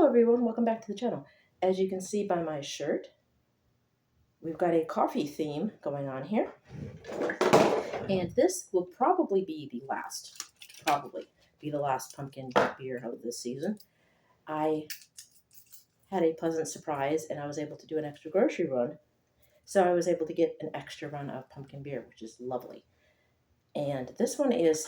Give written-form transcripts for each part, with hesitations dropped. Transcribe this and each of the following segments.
Hello everyone, welcome back to the channel. As you can see by my shirt, we've got a coffee theme going on here. And this will probably be the last pumpkin beer of this season. I had a pleasant surprise and I was able to do an extra grocery run. So I was able to get an extra run of pumpkin beer, which is lovely. And this one is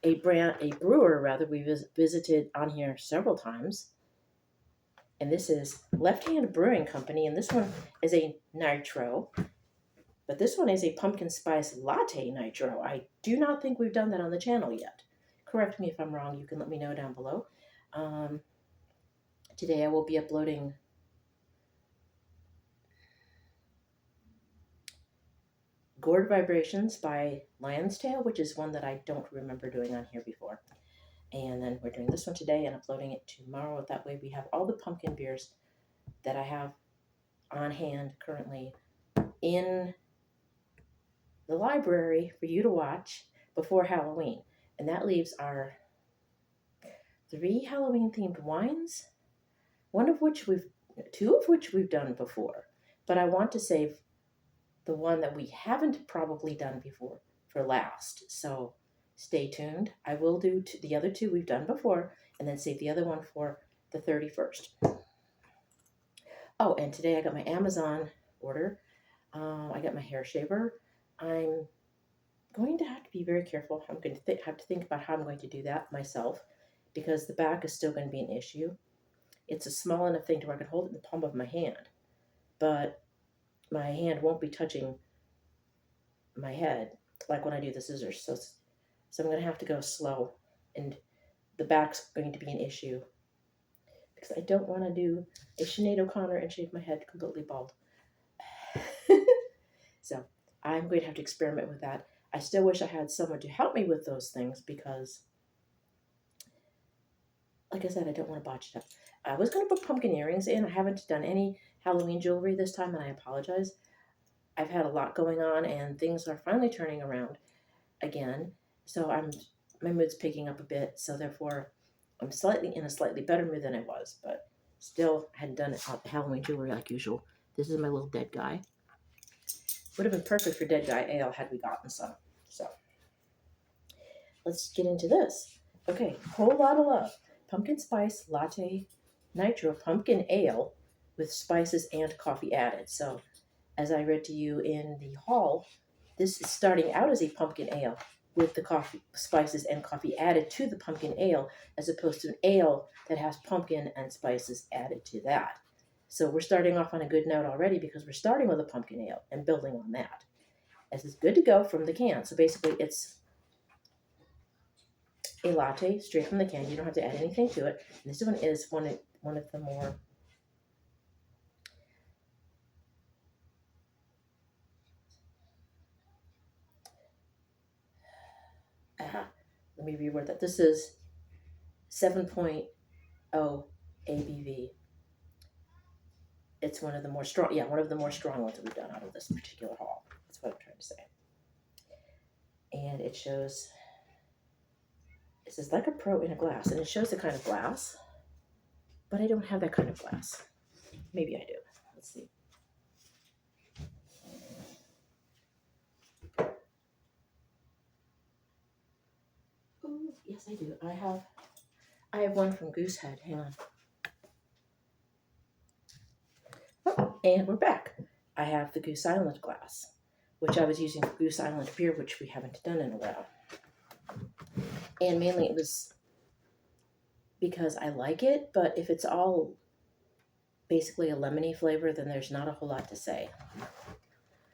a brewer we visited on here several times. And this is Hand Brewing Company, and this one is a Nitro, but this one is a pumpkin spice latte Nitro. I do not think we've done that on the channel yet. Correct me if I'm wrong. You can let me know down below. Today I will be uploading Gourd Vibrations by Lion's Tail, which is one that I don't remember doing on here before. And then we're doing this one today and uploading it tomorrow. That way we have all the pumpkin beers that I have on hand currently in the library for you to watch before Halloween. And that leaves our 3 Halloween themed wines, two of which we've done before. But I want to save the one that we haven't probably done before for last. So stay tuned. I will do the other 2 we've done before and then save the other one for the 31st. Oh, and today I got my Amazon order. I got my hair shaver. I'm going to have to be very careful. I'm going to have to think about how I'm going to do that myself because the back is still going to be an issue. It's a small enough thing to where I can hold it in the palm of my hand, but my hand won't be touching my head like when I do the scissors. So I'm going to have to go slow, and the back's going to be an issue because I don't want to do a Sinead O'Connor and shave my head completely bald. So I'm going to have to experiment with that. I still wish I had someone to help me with those things because, like I said, I don't want to botch it up. I was going to put pumpkin earrings in. I haven't done any Halloween jewelry this time, and I apologize. I've had a lot going on, and things are finally turning around again. So my mood's picking up a bit. So therefore, I'm in a slightly better mood than I was, but still hadn't done Halloween jewelry like usual. This is my little dead guy. Would have been perfect for dead guy ale had we gotten some. So let's get into this. Okay, whole lot of love. Pumpkin spice latte nitro pumpkin ale with spices and coffee added. So as I read to you in the haul, this is starting out as a pumpkin ale with the coffee, spices and coffee added to the pumpkin ale, as opposed to an ale that has pumpkin and spices added to that. So we're starting off on a good note already because we're starting with a pumpkin ale and building on that. This is good to go from the can. So basically it's a latte straight from the can. You don't have to add anything to it. And this one is one of the more let me reword that. This is 7.0 ABV. It's one of the more strong ones that we've done out of this particular haul. That's what I'm trying to say. And it shows, it says like a pro in a glass, and it shows the kind of glass, but I don't have that kind of glass. Maybe I do. Let's see. Oh, yes, I do. I have one from Goosehead. Hang on. Oh, and we're back. I have the Goose Island glass, which I was using for Goose Island beer, which we haven't done in a while. And mainly it was because I like it, but if it's all basically a lemony flavor, then there's not a whole lot to say.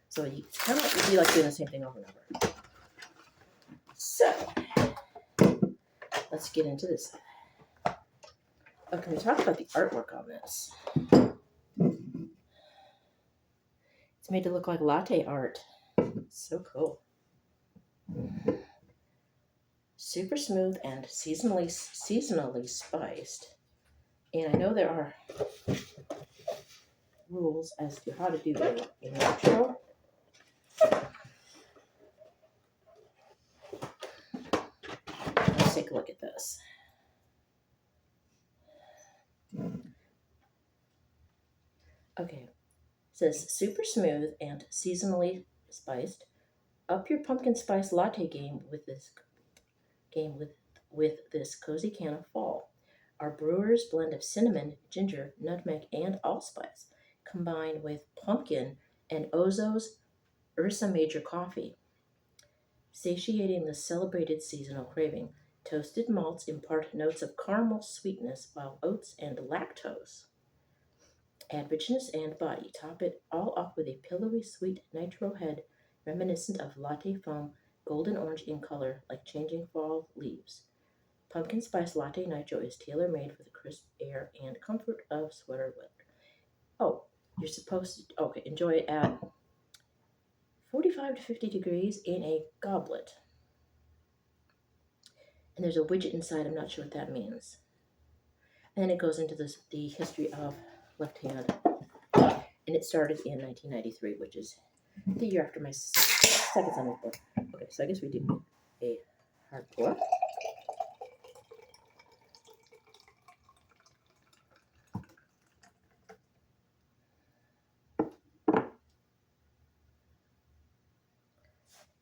So it's kind of like, like doing the same thing over and over. So let's get into this. Okay, we talked about the artwork on this. It's made to look like latte art. So cool. Super smooth and seasonally spiced. And I know there are rules as to how to do a Nitro. Let's take a look at this. Okay. It says super smooth and seasonally spiced. Up your pumpkin spice latte game with this cozy can of fall. Our brewer's blend of cinnamon, ginger, nutmeg, and allspice, combined with pumpkin and Ozo's Ursa Major coffee, satiating the celebrated seasonal craving. Toasted malts impart notes of caramel sweetness, while oats and lactose add richness and body. Top it all off with a pillowy sweet nitro head reminiscent of latte foam, golden orange in color like changing fall leaves. Pumpkin spice latte nitro is tailor made for the crisp air and comfort of sweater weather. Oh, you're supposed to, okay, enjoy it at 45 to 50 degrees in a goblet. And there's a widget inside, I'm not sure what that means. And then it goes into the history of Left Hand. And it started in 1993, which is the year after my second son was born. Okay, so I guess we do a hard pour.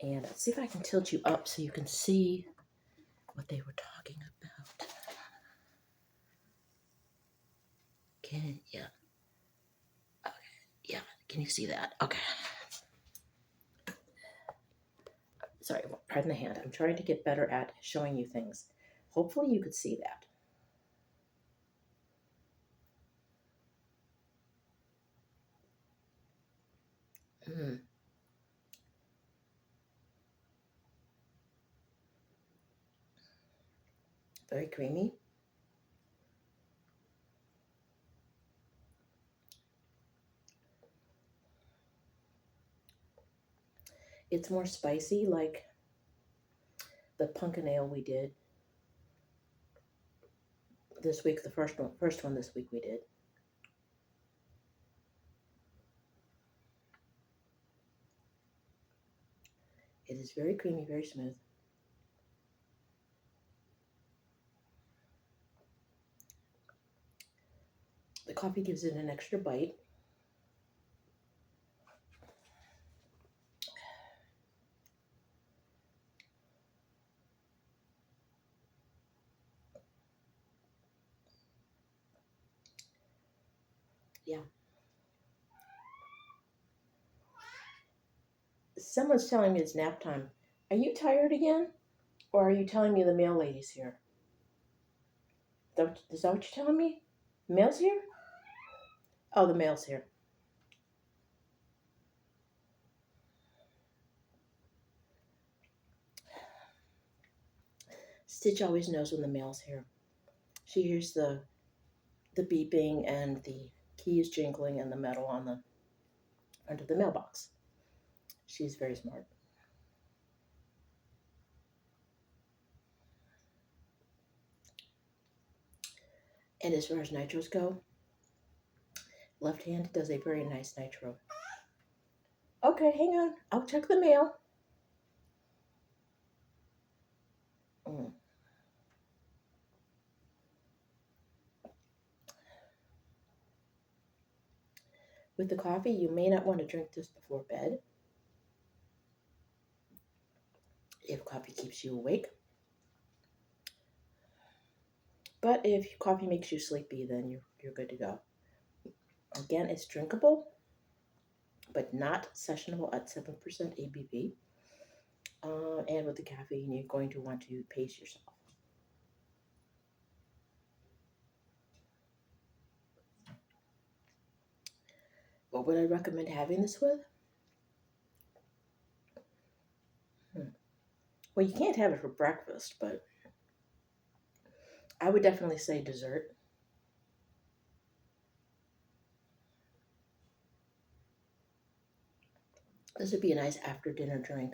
And let's see if I can tilt you up so you can see what they were talking about. Can yeah. Okay. Yeah. Can you see that? Okay. Sorry, pardon the hand. I'm trying to get better at showing you things. Hopefully you could see that. Mm, very creamy. It's more spicy, like the pumpkin ale we did this week. The first one this week we did. It is very creamy, very smooth. The coffee gives it an extra bite. Yeah. Someone's telling me it's nap time. Are you tired again? Or are you telling me the mail lady's here? Is that what you're telling me? The mail's here? Oh, the mail's here. Stitch always knows when the mail's here. She hears the beeping and the keys jingling and the metal on the under the mailbox. She's very smart. And as far as nitros go, Left Hand does a very nice nitro. Okay, hang on. I'll check the mail. Mm. With the coffee, you may not want to drink this before bed if coffee keeps you awake. But if coffee makes you sleepy, then you're good to go. Again, it's drinkable, but not sessionable at 7% ABV. And with the caffeine, you're going to want to pace yourself. What would I recommend having this with? Well, you can't have it for breakfast, but I would definitely say dessert. This would be a nice after dinner drink.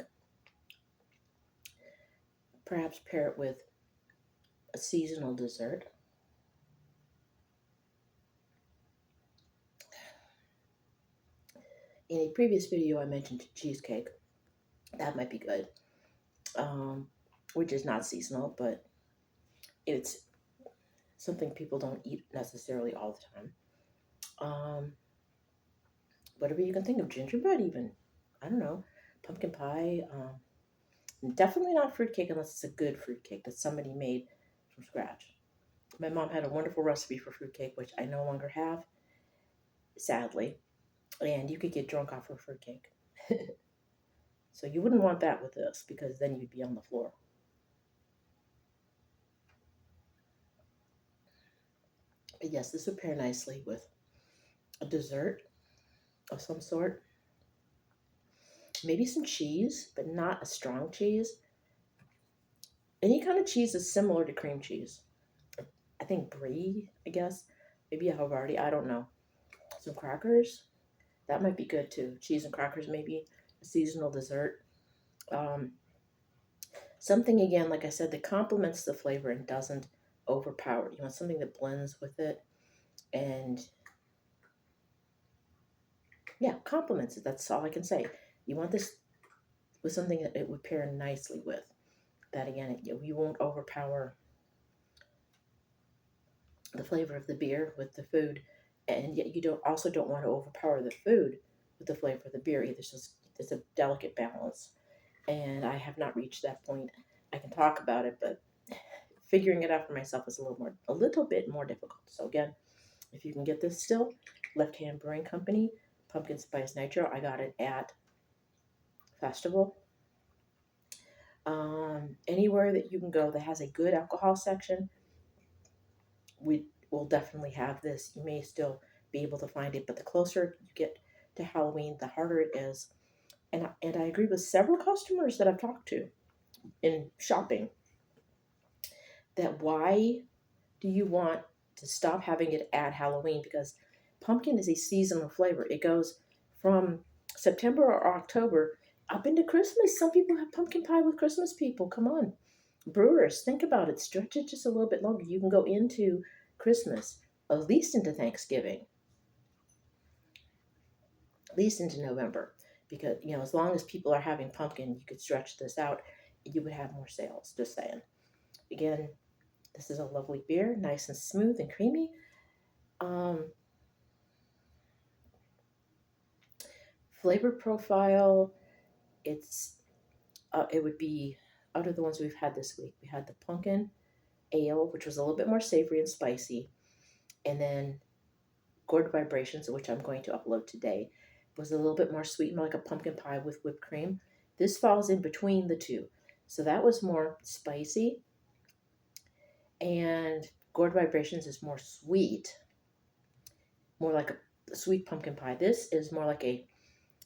Perhaps pair it with a seasonal dessert. In a previous video, I mentioned cheesecake. That might be good, which is not seasonal, but it's something people don't eat necessarily all the time. whatever you can think of, gingerbread even. I don't know, pumpkin pie. Definitely not fruitcake unless it's a good fruitcake that somebody made from scratch. My mom had a wonderful recipe for fruitcake, which I no longer have, sadly. And you could get drunk off of fruitcake. So you wouldn't want that with this because then you'd be on the floor. But yes, this would pair nicely with a dessert of some sort. Maybe some cheese, but not a strong cheese. Any kind of cheese is similar to cream cheese. I think brie, I guess. Maybe a Havarti, I don't know. Some crackers, that might be good too. Cheese and crackers, maybe a seasonal dessert. Um, Something again, like I said, that complements the flavor and doesn't overpower it. You want something that blends with it and yeah, complements it. That's all I can say. You want this with something that it would pair nicely with. That again, you won't overpower the flavor of the beer with the food, and yet you don't want to overpower the food with the flavor of the beer either. So it's a delicate balance, and I have not reached that point. I can talk about it, but figuring it out for myself is a little bit more difficult. So again, if you can get this still, Left Hand Brewing Company, Pumpkin Spice Nitro. I got it at Festival. Anywhere that you can go that has a good alcohol section, we will definitely have this. You may still be able to find it, but the closer you get to Halloween, the harder it is. And I agree with several customers that I've talked to in shopping that why do you want to stop having it at Halloween? Because pumpkin is a seasonal flavor. It goes from September or October up into Christmas. Some people have pumpkin pie with Christmas people. Come on. Brewers, think about it. Stretch it just a little bit longer. You can go into Christmas, at least into Thanksgiving, at least into November. Because, as long as people are having pumpkin, you could stretch this out. You would have more sales. Just saying. Again, this is a lovely beer, nice and smooth and creamy. Um, Flavor profile, it would be out of the ones we've had this week. We had the pumpkin ale, which was a little bit more savory and spicy, and then Gourd Vibrations, which I'm going to upload today, was a little bit more sweet, more like a pumpkin pie with whipped cream. This falls in between the two, so that was more spicy, and Gourd Vibrations is more sweet, more like a sweet pumpkin pie. This is more like a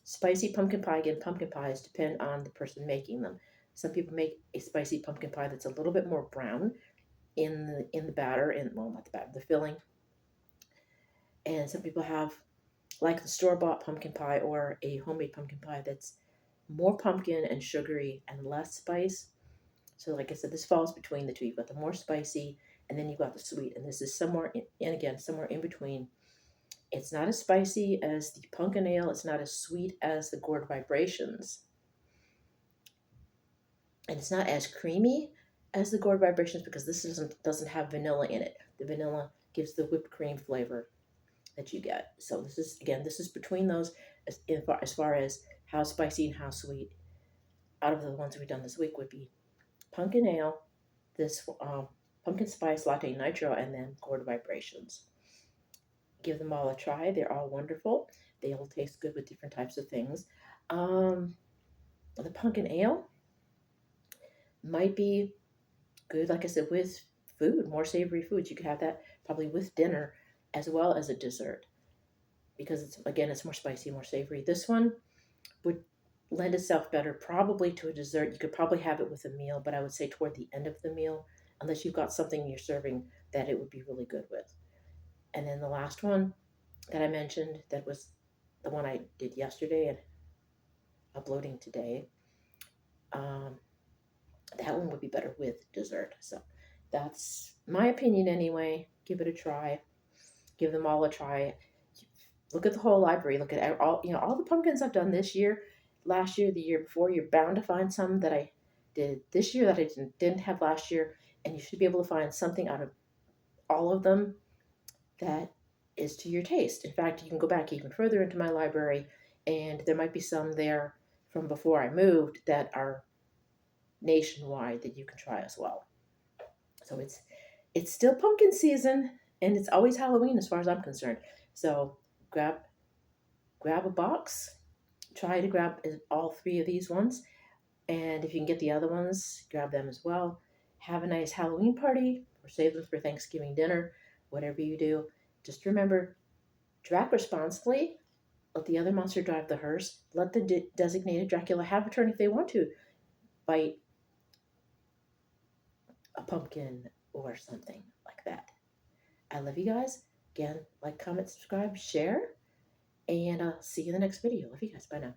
spicy pumpkin pie. Again, pumpkin pies depend on the person making them. Some people make a spicy pumpkin pie that's a little bit more brown in the batter, and well, not the batter, the filling. And some people have like the store bought pumpkin pie or a homemade pumpkin pie that's more pumpkin and sugary and less spice. So, like I said, this falls between the two. You've got the more spicy, and then you've got the sweet, and this is somewhere in, and again somewhere in between. It's not as spicy as the pumpkin ale. It's not as sweet as the Gourd Vibrations. And it's not as creamy as the Gourd Vibrations because this doesn't have vanilla in it. The vanilla gives the whipped cream flavor that you get. So this is between those as far as how spicy and how sweet. Out of the ones we've done this week would be pumpkin ale, this pumpkin spice latte nitro, and then Gourd Vibrations. Give them all a try. They're all wonderful. They all taste good with different types of things. Um, the pumpkin ale might be good, like I said, with food, more savory foods. You could have that probably with dinner as well as a dessert because it's more spicy, more savory. This one would lend itself better probably to a dessert. You could probably have it with a meal, but I would say toward the end of the meal, unless you've got something you're serving that it would be really good with. And then the last one that I mentioned, that was the one I did yesterday and uploading today. Um, that one would be better with dessert. So that's my opinion anyway. Give it a try. Give them all a try. Look at the whole library. Look at all the pumpkins I've done this year, last year, the year before. You're bound to find some that I did this year that I didn't have last year, and you should be able to find something out of all of them that is to your taste. In fact, you can go back even further into my library, and there might be some there from before I moved that are nationwide that you can try as well. So it's still pumpkin season, and it's always Halloween as far as I'm concerned. So grab a box, try to grab all three of these ones, and if you can get the other ones, grab them as well. Have a nice Halloween party, or save them for Thanksgiving dinner, whatever you do. Just remember, track responsibly. Let the other monster drive the hearse. Let the designated Dracula have a turn if they want to bite a pumpkin or something like that. I love you guys. Again, like, comment, subscribe, share, and I'll see you in the next video. Love you guys. Bye now.